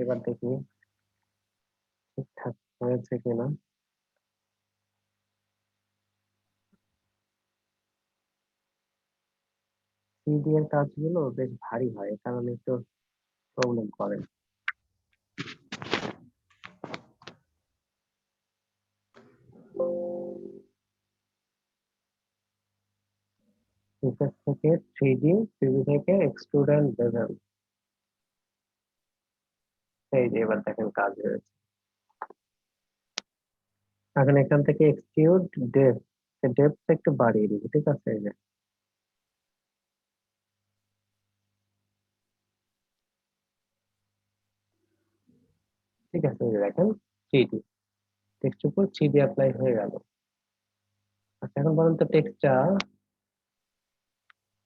এবার দেখি ঠিকঠাক হয়েছে কিনা। থ্রিডি এর কাজগুলো বেশ ভারী হয়, এ কারণে একটু প্রবলেম করে। ফিচার থেকে থ্রিডি, থ্রিডি থেকে এক্সট্রুড এন্ড বেভেল। এই যে এবার দেখেন কাজ হয়েছে। এখন এখান থেকে এক্সট্রুড ডেপথ, ডেপথ একটু বাড়িয়ে দিব, ঠিক আছে? এই যে ঠিক আছে, এই যে দেখেন থ্রিডি টেক্সট উপর থ্রিডি অ্যাপ্লাই হয়ে গেল। আচ্ছা এখন বলেন তো টেক্সটটা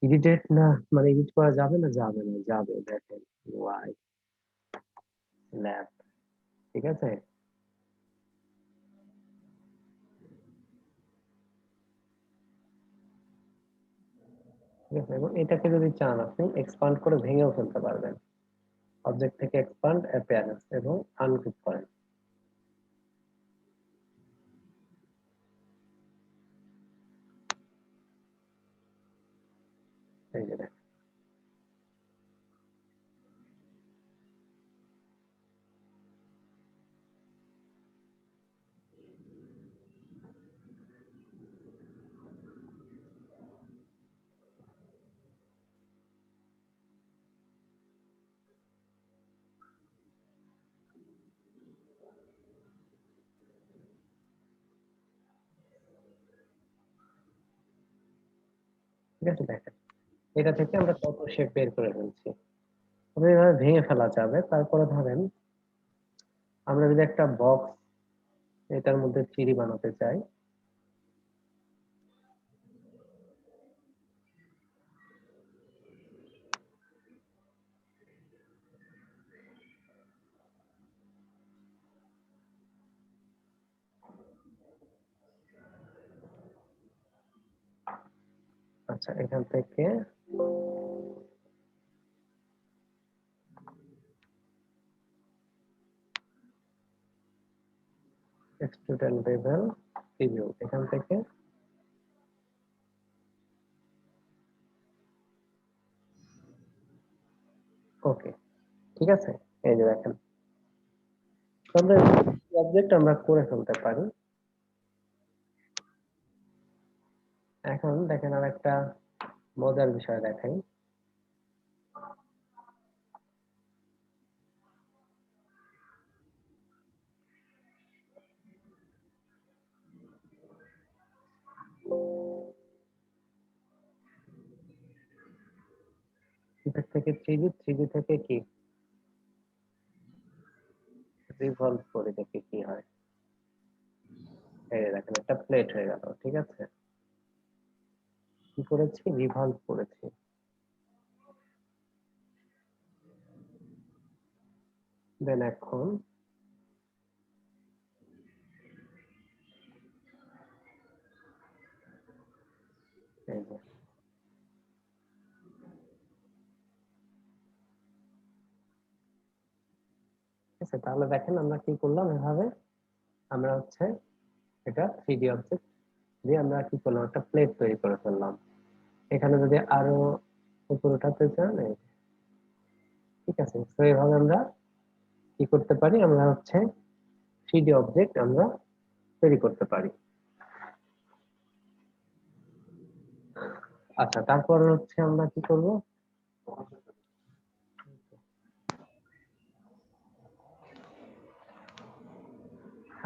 এডিটেড না, মানে এডিট করা যাবে না? যাবে না, যাবে। দেখেন ওয়াই ল্যাব, ঠিক আছে। ঠিক আছে, এবং এটাকে যদি চান আপনি এক্সপান্ড করে ভেঙেও ফেলতে পারবেন। অবজেক্ট থেকে এক্সপান্ড অ্যাপিয়ারেন্স এবং আনক্লিক করেন। এই যে দেখেন। ঠিক আছে, দেখেন এটা থেকে আমরা কত শেপ বের করে ফেলছি। তবে এভাবে ভেঙে ফেলা যাবে। তারপরে ধরেন আমরা যদি একটা বক্স এটার মধ্যে চিড়ি বানাতে চাই, আচ্ছা এখান থেকে স্টুডেন্ট লেভেল প্রিভিউ, এখান থেকে ওকে, ঠিক আছে। এই যে দেখেন তাহলে অবজেক্ট আমরা করে ফেলতে পারি। এখন দেখেন আর একটা মজার বিষয় দেখাই। এটা থেকে থ্রিডি, থ্রিডি থেকে কি রিভলভ করে দেখি কি হয়। এই যে দেখেন একটা প্লেট হয়ে গেল, ঠিক আছে। কি করেছি? রিভলভ করেছি। দেন এখন এই যে ঠিক আছে, তাহলে দেখেন আমরা কি করলাম। এভাবে আমরা হচ্ছে এটা থ্রিডি অবজেক্ট দিয়ে আমরা কি করলাম, একটা প্লেট তৈরি করে ফেললাম। এখানে যদি আরো উপর উঠাতে চান ঠিক আছে। তো এইভাবে আমরা কি করতে পারি, আমরা হচ্ছে থ্রিডি অবজেক্ট আমরা তৈরি করতে পারি। আচ্ছা তারপর হচ্ছে আমরা কি করব,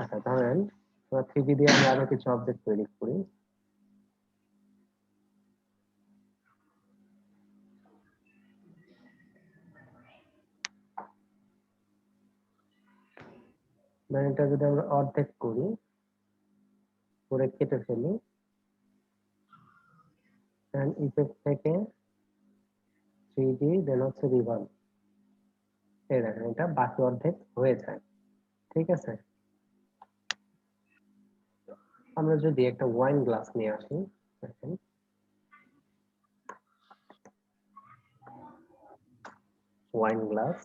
আচ্ছা ধরেন থ্রিডি দিয়ে আমরা আরো কিছু অবজেক্ট তৈরি করি। মানে এটা যদি আমরা অর্ধেক করি, করে কেটে ফেলি, দেন ইফেক্ট থেকে থ্রিডি, দেন হচ্ছে রিভলভ, এই দেখেন এটা বাকি অর্ধেক হয়ে যায়, ঠিক আছে। আমরা যদি একটা ওয়াইন গ্লাস নিয়ে আসি, দেখেন ওয়াইন গ্লাস,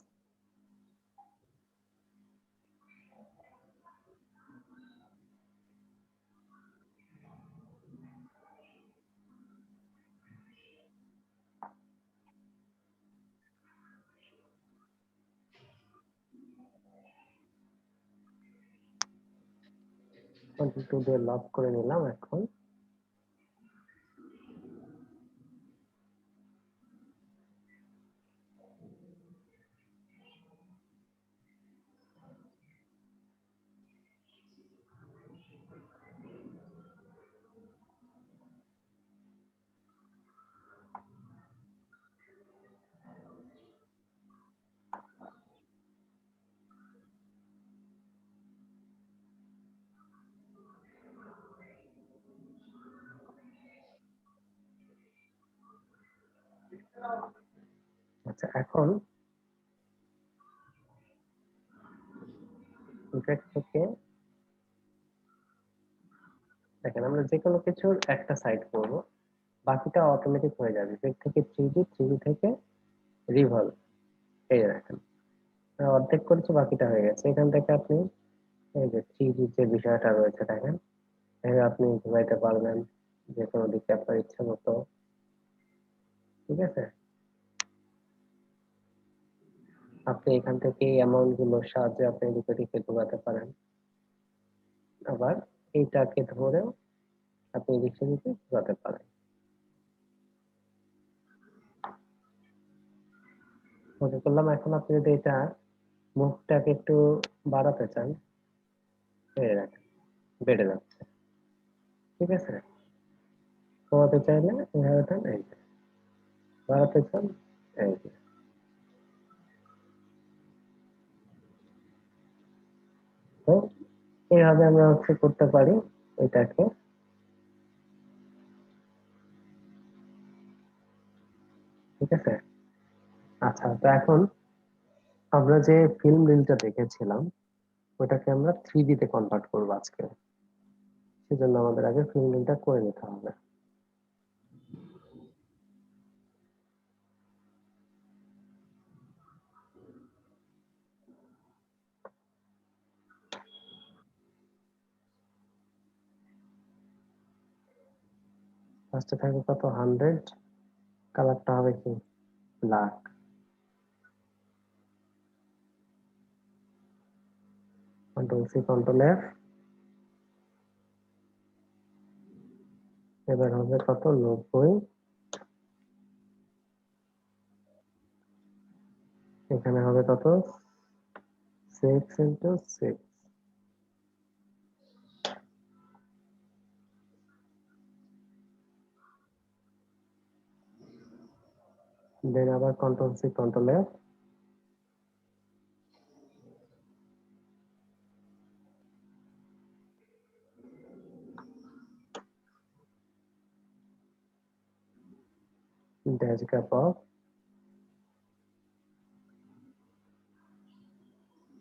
কন্ট্রোল দিয়ে লক করে নিলাম। এখন আচ্ছা, এখন ইফেক্ট থেকে দেখেন আমরা যে কোনো কিছুর একটা সাইড করব, বাকিটা অটোমেটিক হয়ে যাবে। ইফেক্ট থেকে 3D, 3D থেকে রিভলভ, এই যে দেখেন অর্ধেক করেছি, বাকিটা হয়ে গেছে। এখান থেকে আপনি এই যে 3D যে বিষয়টা রয়েছে দেখেন, আপনি ঘুরাইতে পারবেন যে কোনো দিকে আপনার ইচ্ছা মতো। ঠিক আছে, আপনি এখান থেকে এই অ্যামাউন্ট গুলোর সাহায্যে আপনি এদিকে দিকে ঘোরাতে পারেন। আবার এইটাকে ধরেও আপনি এদিক সেদিকে ঘোরাতে পারেন। ওকে করলাম। এখন আপনি যদি এটা মুখটাকে একটু বাড়াতে চান, এই রাখেন, বেড়ে যাচ্ছে। ঠিক আছে, কমাতে চাইলে এভাবে দেন, এই যে বাড়াতে চান, এই যে। তো এইভাবে আমরা করতে পারি এটাকে। ঠিক আছে, আচ্ছা, তো এখন আমরা যে ফিল্ম রিলটা দেখেছিলাম ওটাকে আমরা 3D তে কনভার্ট করবো আজকে। সেজন্য আমাদের আগে ফিল্ম রিলটা করে নিতে হবে। ফার্স্টে থাকবে কত, 100, কালারটা হবে কি black. Control C, control F, এবার হবে কত, 90। এখানে হবে কত, 6 × 6। দেন আবার control C, control F, dash gap off,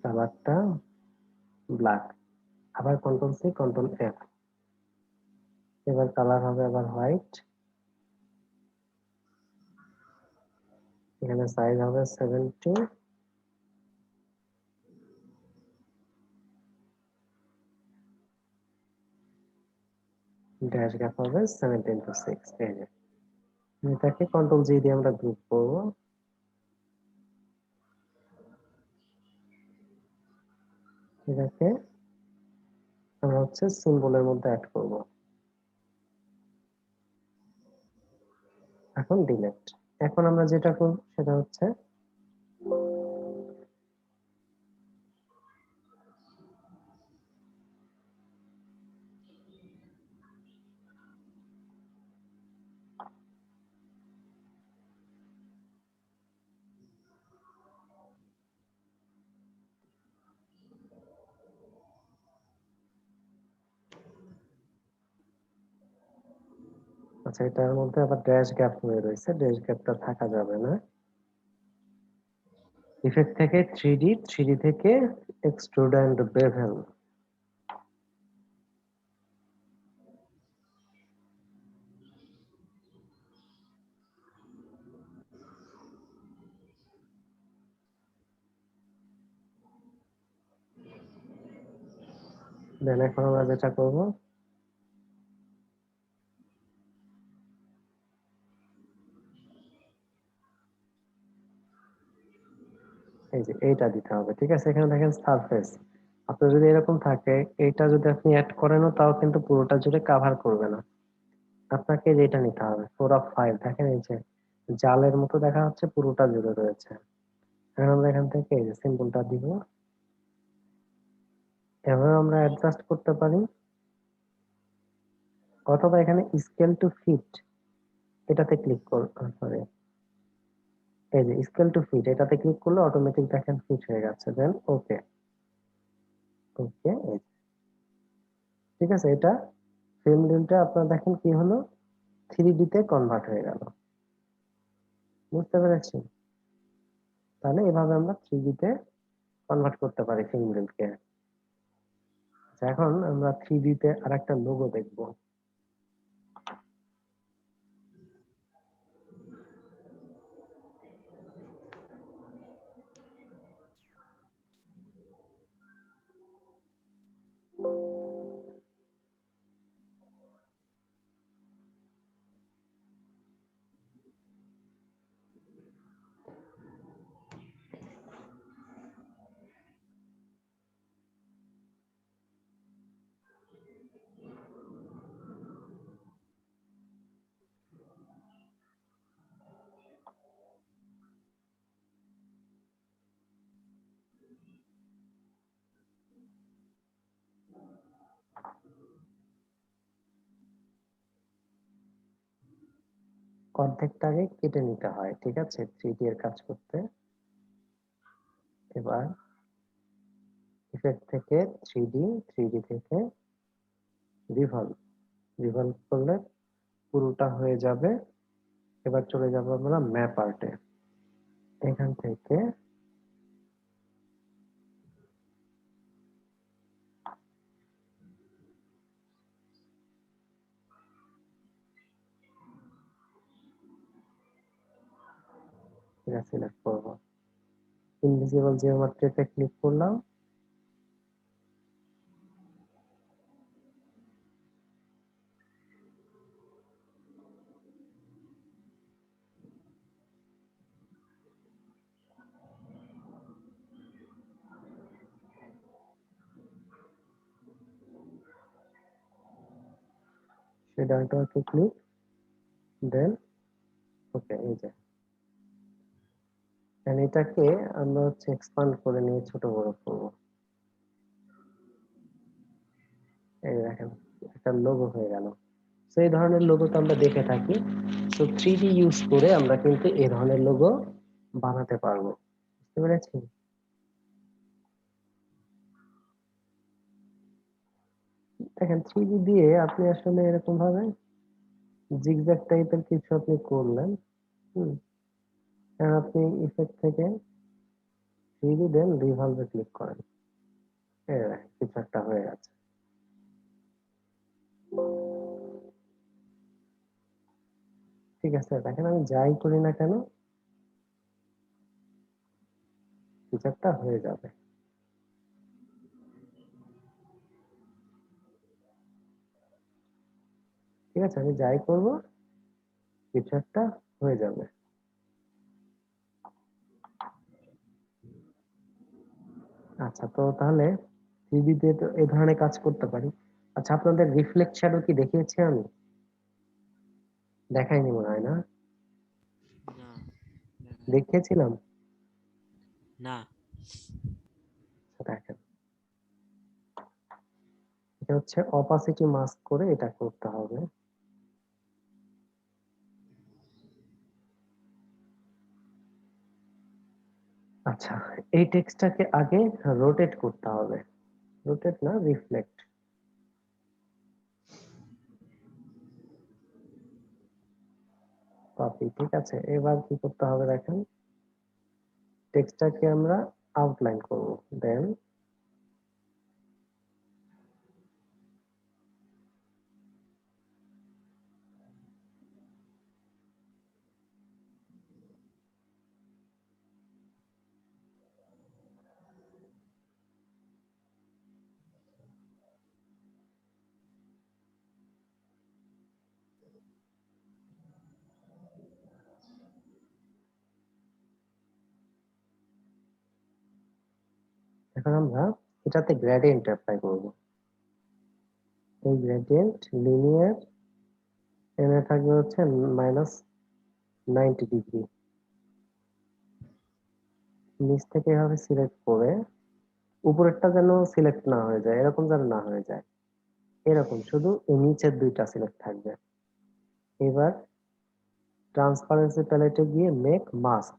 কালারটা ব্ল্যাক। আবার কন্ট্রোল সি, কন্ট্রোল এফ, এবার কালার হবে আবার হোয়াইট। এখানে সাইজ হবে 70, ড্যাশ গ্যাপ হবে 7 × 6। এই যে এটাকে কন্ট্রোল জি দিয়ে আমরা গ্রুপ করবো। এটাকে আমরা সিম্বলের মধ্যে অ্যাড করব। এখন ডিলেট। এখন আমরা যেটা করব সেটা হচ্ছে আচ্ছা, এটার মধ্যে আবার ড্যাশ গ্যাপ হয়ে রয়েছে, ড্যাশ গ্যাপটা থাকা যাবে না। ইফেক্ট থেকে 3D, 3D থেকে এক্সট্রুড এন্ড বেভেল। দেন এখন আমরা যেটা করব, এই যে এইটা দিতে হবে। ঠিক আছে, এখানে দেখেন সারফেস, আপনার যদি এরকম থাকে, এইটা যদি আপনি অ্যাড করেনও তাও কিন্তু পুরোটা জুড়ে কাভার করবে না। আপনাকে যেটা নিতে হবে 4 of 5, দেখেন এই যে জালের মতো দেখা যাচ্ছে, পুরোটা জুড়ে রয়েছে। এখন আমরা এখান থেকে এই যে সিম্বলটা দিব, এভাবে আমরা অ্যাডজাস্ট করতে পারি, অথবা এখানে স্কেল টু ফিট এটাতে ক্লিক করে, এই যে স্কেল টু ফিট এটাতে ক্লিক করলে অটোমেটিক দেখেন ফিট হয়ে যাচ্ছে। দেন ওকে, ওকে, ঠিক আছে। এটা ফিল্ম রিলটা আপনার দেখেন কি হলো, 3D তে কনভার্ট হয়ে গেল। বুঝতে পেরেছি? তাহলে এভাবে আমরা 3D তে কনভার্ট করতে পারি ফিল্ম রিলকে। এখন আমরা 3D তে আরেকটা লোগো দেখব। অর্ধেকটা আগে কেটে নিতে হয়, ঠিক আছে, 3D এর কাজ করতে। এবার ইফেক্ট থেকে 3D, 3D থেকে রিভলভ, রিভলভ করলে পুরোটা হয়ে যাবে। এবার চলে যাব আমরা ম্যাপ আর্টে। এখান থেকে এটা সিলেক্ট করব, ইনভিজিবল জিওমেট্রিতে ক্লিক করলাম। শেডারটাকে ক্লিক, দেন ওকে। এই যে এটাকে আমরা হচ্ছে এক্সপান্ড করে নিয়ে ছোট বড় করব। এই দেখেন একটা লোগো হয়ে গেল। সেই ধরনের লোগো তো আমরা দেখে থাকি। তো 3D ইউজ করে আমরা কিন্তু এই ধরনের লোগো বানাতে পারবো। বুঝতে পেরেছি? দেখেন 3D দিয়ে আপনি আসলে এরকম ভাবে জিগজ্যাগ টাইপের কিছু আপনি করলেন। হুম, কারণ আপনি ইফেক্ট থেকে 3D দেন রিভলভে ক্লিক করেন, এই দেখেন কিছু একটা হয়ে গেছে। ঠিক আছে, দেখেন আমি যাই করি না কেন কিছু একটা হয়ে যাবে। ঠিক আছে, আমি যাই করব কিছু একটা হয়ে যাবে। আচ্ছা, তো তাহলে 3D তে তো এই ধরনের কাজ করতে পারি। আচ্ছা, আপনাদের রিফ্লেক্ট শ্যাডো কি দেখিয়েছি আমি? দেখাইনি মনে হয়, না? না, দেখা যায়নি। দেখিয়েছিলাম? না। আচ্ছা, দেখেন এটা হচ্ছে অপাসিটি মাস্ক করে এটা করতে হবে। আচ্ছা, এই টেক্সটটাকে আগে রোটেট করতে হবে। রোটেট না, রিফ্লেক্ট, কপি। ঠিক আছে, এবার কি করতে হবে দেখেন, টেক্সটটাকে আমরা আউটলাইন করব। দেন এখন আমরা এটাতে গ্রেডিয়েন্ট অ্যাপ্লাই করব। এই গ্রেডিয়েন্ট লিনিয়ার এনে থাকবে হচ্ছে -90 ডিগ্রি। নিচ থেকে এভাবে সিলেক্ট করে উপরেরটা যেন সিলেক্ট না হয়ে যায়, এরকম যেন না হয়ে যায়, এরকম শুধু এই নিচের দুইটা সিলেক্ট থাকবে। এবার ট্রান্সপারেন্সি প্যালেটে গিয়ে মেক মাস্ক,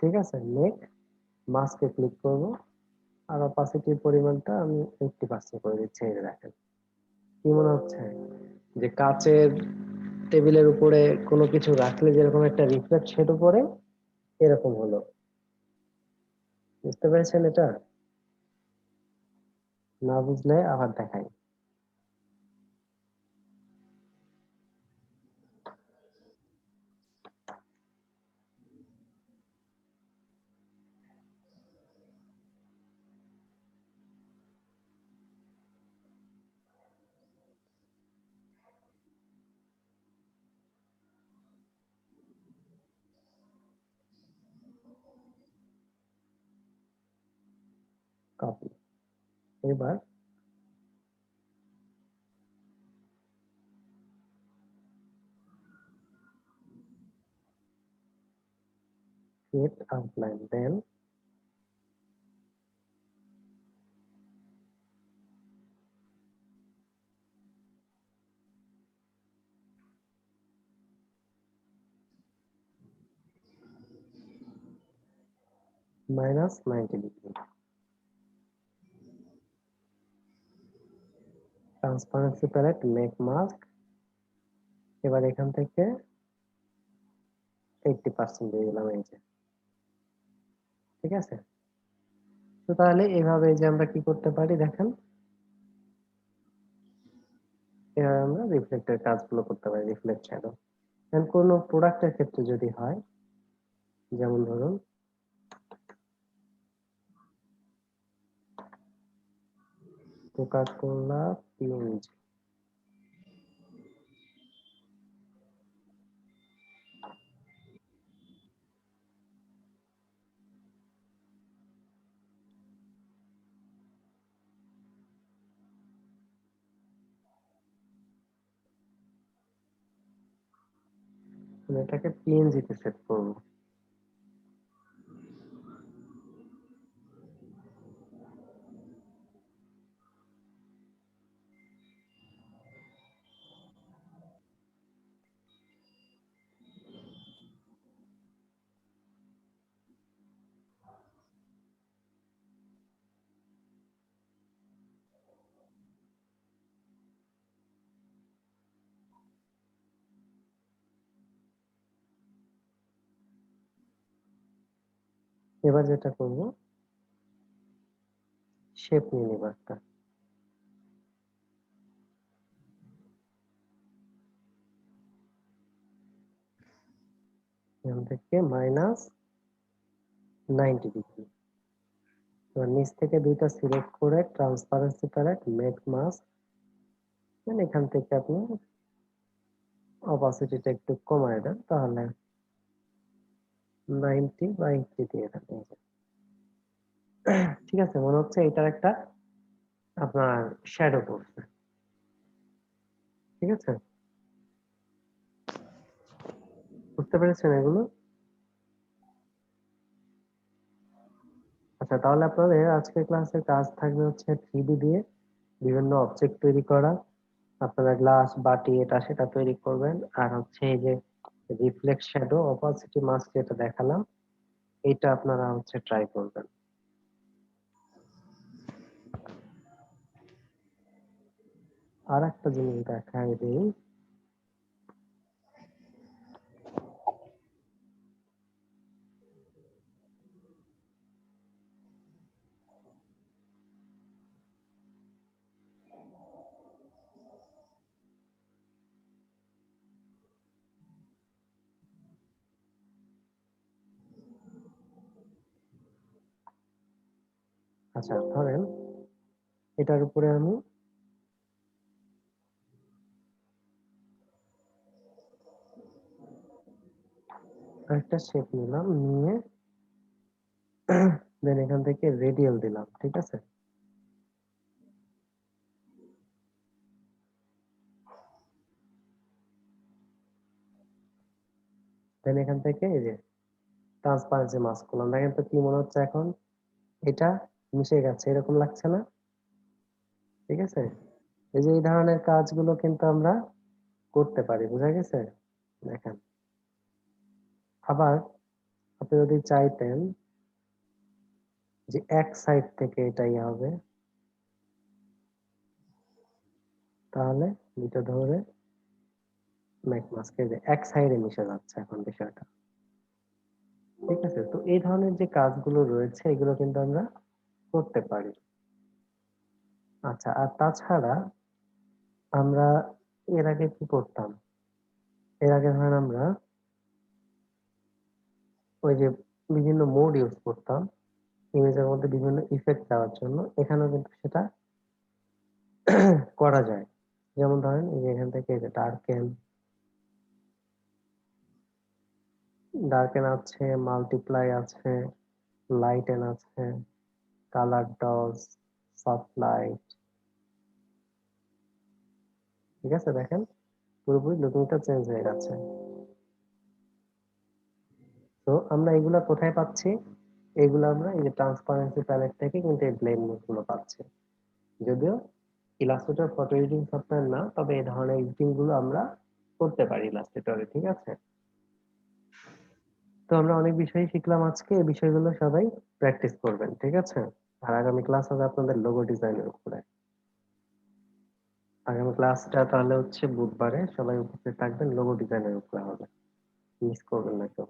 ঠিক আছে, মেক মাস্কে ক্লিক করব আর অপাসিটির পরিমাণটা আমি 80% করে দিচ্ছি। এই যে দেখেন, কি মনে হচ্ছে যে কাচের টেবিলের উপরে কোনো কিছু রাখলে যেরকম একটা রিফ্লেক্ট শেড পড়ে, এরকম হলো। বুঝতে পেরেছেন? এটা না বুঝলে আবার দেখাই। কপি। এবার create outline, then -90 degree. Transparency palette, make mask. এবার এখান থেকে 80% দিয়ে দিলাম, এই যে, ঠিক আছে। তো তাহলে এভাবে যে আমরা কি করতে পারি দেখেন, এভাবে আমরা রিফ্লেক্টের কাজগুলো করতে পারি, রিফ্লেক্ট শ্যাডো। কোন প্রোডাক্টের ক্ষেত্রে যদি হয়, যেমন ধরুন কোকা-কোলা পিএনজি, আমি এটাকে পিএনজি তে সেট করব। এবার যেটা করব, শেপ নিয়ে নিব একটা, এখান থেকে -90 ডিগ্রি। এবার নিচ থেকে দুইটা সিলেক্ট করে ট্রান্সপারেন্সি প্যালেট, মেক মাস্ক, এখান থেকে আপনি অপাসিটিটা একটু কমায় দেন, তাহলে 90/80 দিয়ে দেন, এই যে। ঠিক আছে, মনে হচ্ছে এটার একটা আপনার শ্যাডো পড়ছে, ঠিক আছে। বুঝতে পেরেছেন এগুলো? আচ্ছা, তাহলে আপনাদের আজকের ক্লাসের কাজ থাকবে হচ্ছে 3D দিয়ে বিভিন্ন অবজেক্ট তৈরি করা। আপনারা গ্লাস, বাটি, এটা সেটা তৈরি করবেন। আর হচ্ছে এই যে রিফ্লেক্ট শ্যাডো, অপাসিটি মাস্ক যেটা দেখালাম, এটা আপনারা হচ্ছে ট্রাই করবেন। আর একটা জিনিস দেখাই দিই, আচ্ছা ধরেন এটার উপরে আমি একটা শেপ নিলাম, নিয়ে দেন এখান থেকে রেডিয়াল দিলাম, ঠিক আছে। দেন এখান থেকে এই যে ট্রান্সপারেন্সি মাস্ক করলাম। দেখেন তো কি মনে হচ্ছে এখন, এটা মিশে গেছে, এরকম লাগছে না? ঠিক আছে, এই যে এই ধরনের কাজগুলো কিন্তু আমরা করতে পারি, বুঝা গেছে? দেখেন, আবার আপনি যদি চাইতেন যে এক সাইড থেকে এটা ইয়ে হবে, তাহলে দুটো ধরে ম্যাক মাস্কে যে এক সাইডে মিশে যাচ্ছে এখন বিষয়টা, ঠিক আছে। তো এই ধরনের যে কাজগুলো রয়েছে এগুলো কিন্তু আমরা করতে পারি। আচ্ছা, আর তাছাড়া আমরা এর আগে কি করতাম, এর আগে ধরেন আমরা ওই যে বিভিন্ন মোড ইউজ করতাম ইমেজের মধ্যে বিভিন্ন ইফেক্ট দেওয়ার জন্য, এখানেও কিন্তু সেটা করা যায়। যেমন ধরেন এই যে এখান থেকে এই যে ডার্কেন আছে, মাল্টিপ্লাই আছে, লাইটেন আছে, কালার ডজ, সফট লাইট, ঠিক আছে। দেখেন পুরোপুরি লুকিংটা চেঞ্জ হয়ে গেছে। তো আমরা এগুলা কোথায় পাচ্ছি? এগুলো আমরা এই যে ট্রান্সপারেন্সি প্যালেট থেকে কিন্তু এই ব্লেন্ড মোড গুলো পাচ্ছি। যদিও ইলাস্ট্রেটর ফটো এডিটিং সফটওয়্যার না, তবে এই ধরনের এডিটিং গুলো আমরা করতে পারি ইলাস্ট্রেটরে, ঠিক আছে। তো আমরা অনেক বিষয় শিখলাম আজকে, এই বিষয়গুলো সবাই প্র্যাকটিস করবেন, ঠিক আছে। আর আগামী ক্লাস হবে আপনাদের লোগো ডিজাইনের উপরে। আগামী ক্লাসটা তাহলে হচ্ছে বুধবারে, সবাই উপস্থিত থাকবেন, লোগো ডিজাইনের উপরে হবে, মিস করবেন না কেউ।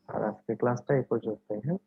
আর আজকে ক্লাসটা এই পর্যন্তই, হ্যাঁ।